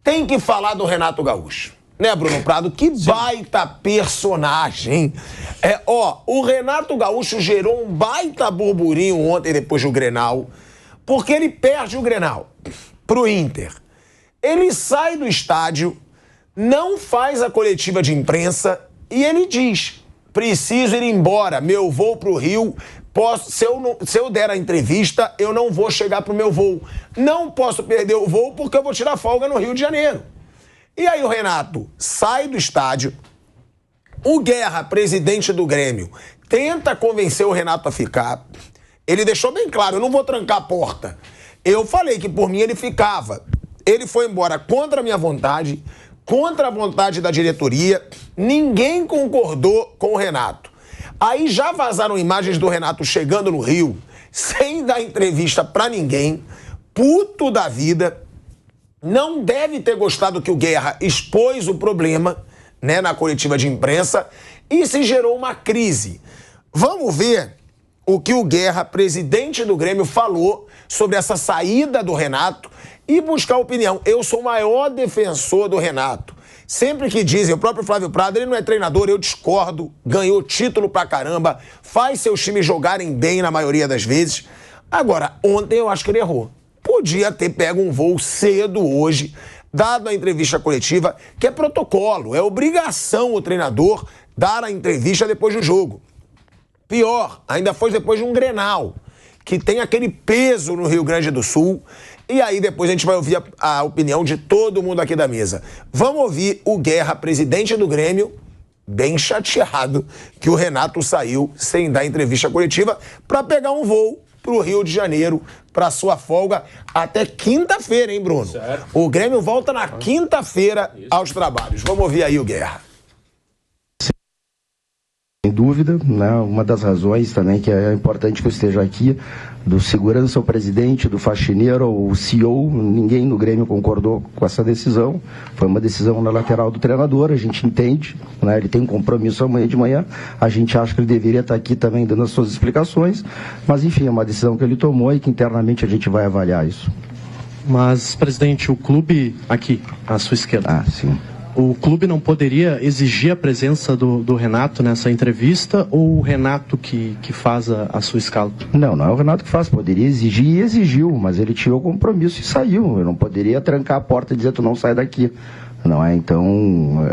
tem que falar do Renato Gaúcho. Né, Bruno Prado? Que baita personagem. O Renato Gaúcho gerou um baita burburinho ontem depois do Grenal, porque ele perde o Grenal pro Inter. Ele sai do estádio, não faz a coletiva de imprensa e ele diz: preciso ir embora, meu voo pro Rio, se eu der a entrevista, eu não vou chegar pro meu voo. Não posso perder o voo porque eu vou tirar folga no Rio de Janeiro. E aí o Renato sai do estádio, o Guerra, presidente do Grêmio, tenta convencer o Renato a ficar. Ele deixou bem claro: eu não vou trancar a porta. Eu falei que por mim ele ficava. Ele foi embora contra a minha vontade, contra a vontade da diretoria. Ninguém concordou com o Renato. Aí já vazaram imagens do Renato chegando no Rio, sem dar entrevista pra ninguém, puto da vida. Não deve ter gostado que o Guerra expôs o problema, né, na coletiva de imprensa, e se gerou uma crise. Vamos ver o que o Guerra, presidente do Grêmio, falou sobre essa saída do Renato e buscar opinião. Eu sou o maior defensor do Renato. Sempre que dizem, o próprio Flávio Prado, ele não é treinador, eu discordo, ganhou título pra caramba, faz seus times jogarem bem na maioria das vezes. Agora, ontem eu acho que ele errou. Podia ter pego um voo cedo hoje, dado a entrevista coletiva, que é protocolo, é obrigação o treinador dar a entrevista depois do jogo. Pior, ainda foi depois de um Grenal, que tem aquele peso no Rio Grande do Sul, e aí depois a gente vai ouvir a opinião de todo mundo aqui da mesa. Vamos ouvir o Guerra, presidente do Grêmio, bem chateado que o Renato saiu sem dar entrevista coletiva para pegar um voo pro Rio de Janeiro, para sua folga até quinta-feira, hein, Bruno? Certo. O Grêmio volta na quinta-feira aos trabalhos. Vamos ouvir aí o Guerra. Sem dúvida, né? Uma das razões também que é importante que eu esteja aqui, do segurança ao presidente, do faxineiro ao CEO, ninguém no Grêmio concordou com essa decisão. Foi uma decisão na lateral do treinador, a gente entende, né? Ele tem um compromisso amanhã de manhã, a gente acha que ele deveria estar aqui também dando as suas explicações, mas enfim, é uma decisão que ele tomou e que internamente a gente vai avaliar isso. Mas, presidente, o clube aqui, à sua esquerda, sim. O clube não poderia exigir a presença do Renato nessa entrevista ou o Renato que faz a sua escala? Não é o Renato que faz. Poderia exigir e exigiu, mas ele tirou o compromisso e saiu. Eu não poderia trancar a porta e dizer: tu não sai daqui. Não é? Então,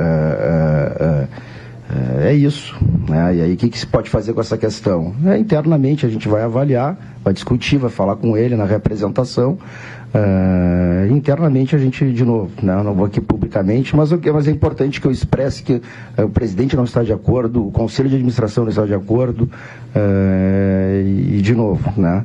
é isso. Né? E aí, o que se pode fazer com essa questão? Internamente a gente vai avaliar, vai discutir, vai falar com ele na representação. Internamente a gente, de novo, né, não vou aqui publicamente, mas é importante que eu expresse que o presidente não está de acordo, o conselho de administração não está de acordo, e de novo, né,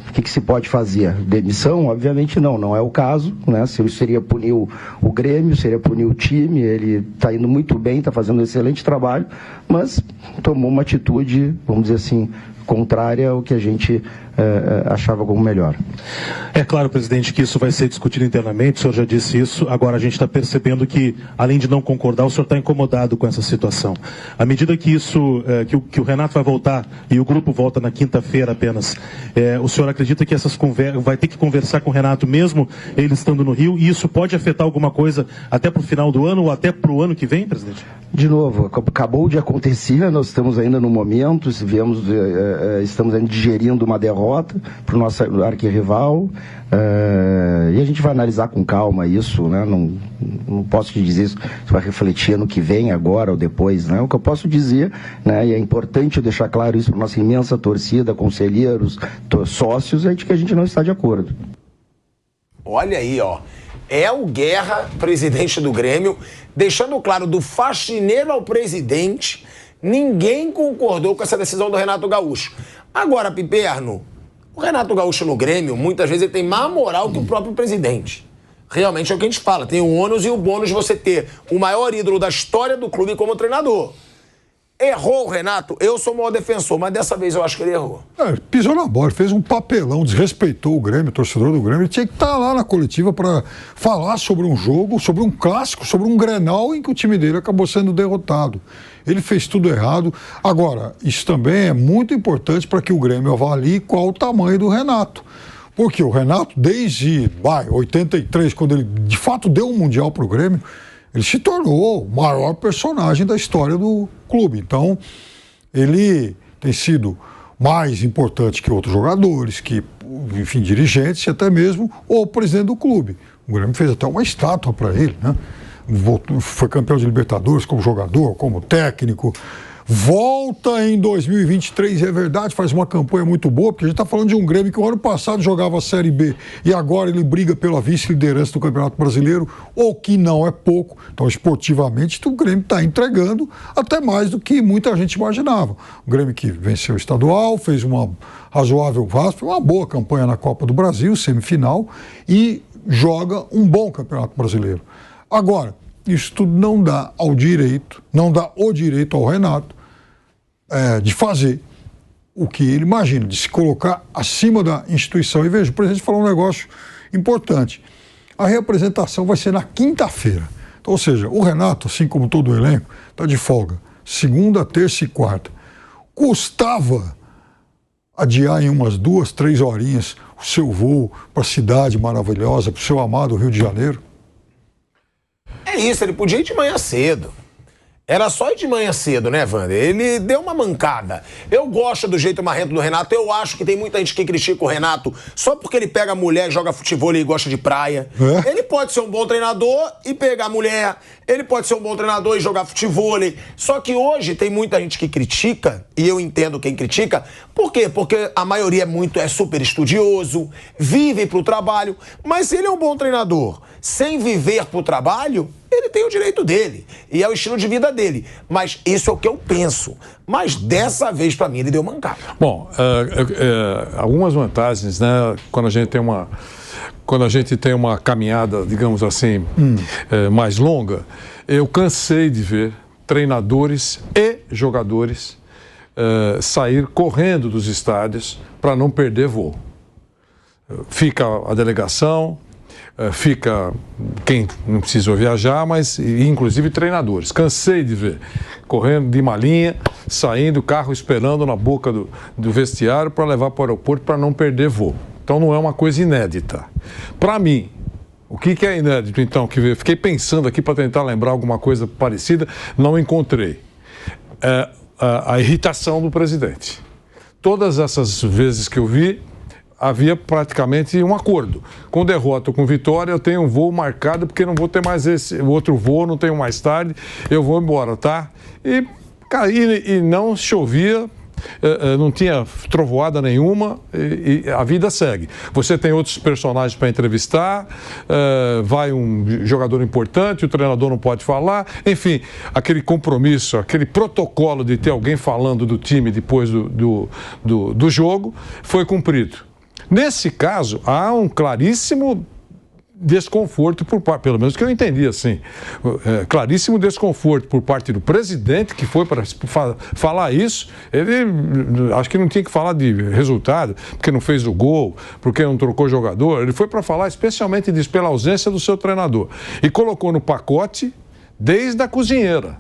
o que se pode fazer? Demissão? Obviamente não é o caso, né, seria punir o Grêmio, seria punir o time, ele está indo muito bem, está fazendo um excelente trabalho, mas tomou uma atitude, vamos dizer assim, contrária ao que a gente achava como melhor. É claro, presidente, que isso vai ser discutido internamente, o senhor já disse isso, agora a gente está percebendo que, além de não concordar, o senhor está incomodado com essa situação. À medida que isso, que o Renato vai voltar e o grupo volta na quinta-feira apenas, o senhor acredita que essas conversas, vai ter que conversar com o Renato mesmo ele estando no Rio, e isso pode afetar alguma coisa até para o final do ano ou até para o ano que vem, presidente? De novo, acabou de acontecer, nós estamos ainda no momento, estamos ainda digerindo uma derrota para o nosso arquirrival, e a gente vai analisar com calma isso, né? Não posso te dizer isso, você vai refletir no que vem agora ou depois, né? O que eu posso dizer, né, e é importante eu deixar claro isso para nossa imensa torcida, conselheiros, sócios, é de que a gente não está de acordo. Olha aí, ó. É o Guerra, presidente do Grêmio, deixando claro, do faxineiro ao presidente, ninguém concordou com essa decisão do Renato Gaúcho. Agora, Piperno, o Renato Gaúcho no Grêmio, muitas vezes ele tem mais moral que o próprio presidente. Realmente é o que a gente fala, tem o ônus e o bônus de você ter o maior ídolo da história do clube como treinador. Errou o Renato? Eu sou o maior defensor, mas dessa vez eu acho que ele errou. Pisou na bola, fez um papelão, desrespeitou o Grêmio, o torcedor do Grêmio. Ele tinha que estar lá na coletiva para falar sobre um jogo, sobre um clássico, sobre um Grenal em que o time dele acabou sendo derrotado. Ele fez tudo errado. Agora, isso também é muito importante para que o Grêmio avalie qual o tamanho do Renato. Porque o Renato, desde 83, quando ele de fato deu um Mundial para o Grêmio, ele se tornou o maior personagem da história do clube. Então, ele tem sido mais importante que outros jogadores, que, enfim, dirigentes e até mesmo o presidente do clube. O Grêmio fez até uma estátua para ele, né? Foi campeão de Libertadores como jogador, como técnico. Volta em 2023, é verdade, faz uma campanha muito boa, porque a gente está falando de um Grêmio que o ano passado jogava a Série B e agora ele briga pela vice-liderança do Campeonato Brasileiro, o que não é pouco. Então, esportivamente, o Grêmio está entregando até mais do que muita gente imaginava. O Grêmio que venceu o estadual, fez uma razoável uma boa campanha na Copa do Brasil, semifinal, e joga um bom Campeonato Brasileiro. Agora, isso tudo não dá o direito ao Renato de fazer o que ele imagina, de se colocar acima da instituição. E veja, o presidente falou um negócio importante. A reapresentação vai ser na quinta-feira. Então, ou seja, o Renato, assim como todo o elenco, está de folga. Segunda, terça e quarta. Custava adiar em umas 2, 3 horinhas o seu voo para a cidade maravilhosa, para o seu amado Rio de Janeiro? É isso, ele podia ir de manhã cedo. Era só ir de manhã cedo, né, Wander? Ele deu uma mancada. Eu gosto do jeito marrento do Renato. Eu acho que tem muita gente que critica o Renato só porque ele pega a mulher, joga futebol e gosta de praia. Ele pode ser um bom treinador e pegar a mulher. Ele pode ser um bom treinador e jogar futebol. Só que hoje tem muita gente que critica, e eu entendo quem critica. Por quê? Porque a maioria é super estudioso, vive pro trabalho. Mas se ele é um bom treinador sem viver pro trabalho, ele tem o direito dele. E é o estilo de vida dele. Mas isso é o que eu penso. Mas dessa vez, pra mim, ele deu mancada. Bom, algumas vantagens, né? Quando a gente tem uma caminhada, digamos assim, mais longa, eu cansei de ver treinadores e jogadores sair correndo dos estádios para não perder voo. Fica a delegação, fica quem não precisou viajar, mas inclusive treinadores. Cansei de ver correndo de malinha, saindo, carro esperando na boca do vestiário para levar para o aeroporto para não perder voo. Então não é uma coisa inédita. Para mim, o que é inédito então? Que fiquei pensando aqui para tentar lembrar alguma coisa parecida, não encontrei. A irritação do presidente. Todas essas vezes que eu vi, havia praticamente um acordo. Com derrota ou com vitória, eu tenho um voo marcado, porque não vou ter mais esse outro voo, não tenho mais tarde, eu vou embora, tá? E não chovia, não tinha trovoada nenhuma, e a vida segue. Você tem outros personagens para entrevistar, vai um jogador importante, o treinador não pode falar, enfim, aquele compromisso, aquele protocolo de ter alguém falando do time depois do jogo, foi cumprido. Nesse caso, há um claríssimo desconforto por parte, pelo menos que eu entendi assim, claríssimo desconforto por parte do presidente, que foi para falar isso. Ele acho que não tinha que falar de resultado, porque não fez o gol, porque não trocou jogador. Ele foi para falar especialmente disso, pela ausência do seu treinador. E colocou no pacote desde a cozinheira.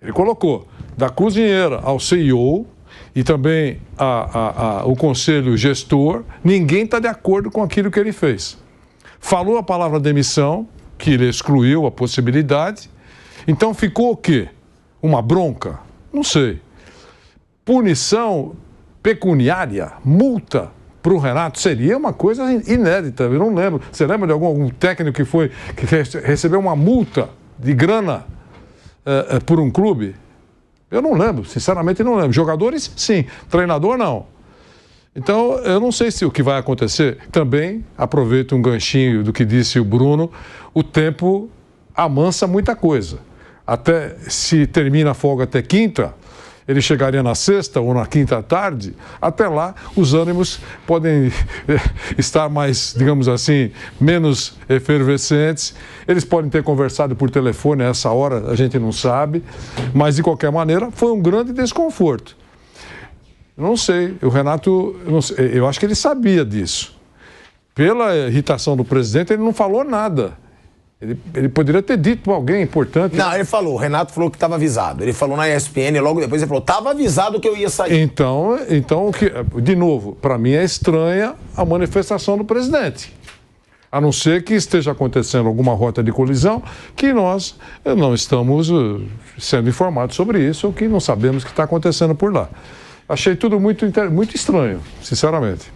Ele colocou da cozinheira ao CEO e também o conselho gestor. Ninguém está de acordo com aquilo que ele fez. Falou a palavra demissão, que ele excluiu a possibilidade. Então ficou o quê? Uma bronca? Não sei. Punição pecuniária, multa para o Renato, seria uma coisa inédita. Eu não lembro. Você lembra de algum técnico que recebeu uma multa de grana por um clube? Eu não lembro, sinceramente não lembro. Jogadores, sim. Treinador, não. Então, eu não sei se o que vai acontecer. Também, aproveito um ganchinho do que disse o Bruno, o tempo amansa muita coisa. Até se termina a folga até quinta, ele chegaria na sexta ou na quinta à tarde, até lá os ânimos podem estar mais, digamos assim, menos efervescentes. Eles podem ter conversado por telefone a essa hora, a gente não sabe, mas de qualquer maneira foi um grande desconforto. Não sei, o Renato, eu acho que ele sabia disso. Pela irritação do presidente, ele não falou nada. Ele poderia ter dito para alguém importante. Não, ele falou, o Renato falou que estava avisado. Ele falou na ESPN, logo depois ele falou, estava avisado que eu ia sair. Então de novo, para mim é estranha a manifestação do presidente. A não ser que esteja acontecendo alguma rota de colisão que nós não estamos sendo informados sobre isso ou que não sabemos o que está acontecendo por lá. Achei tudo muito estranho, sinceramente.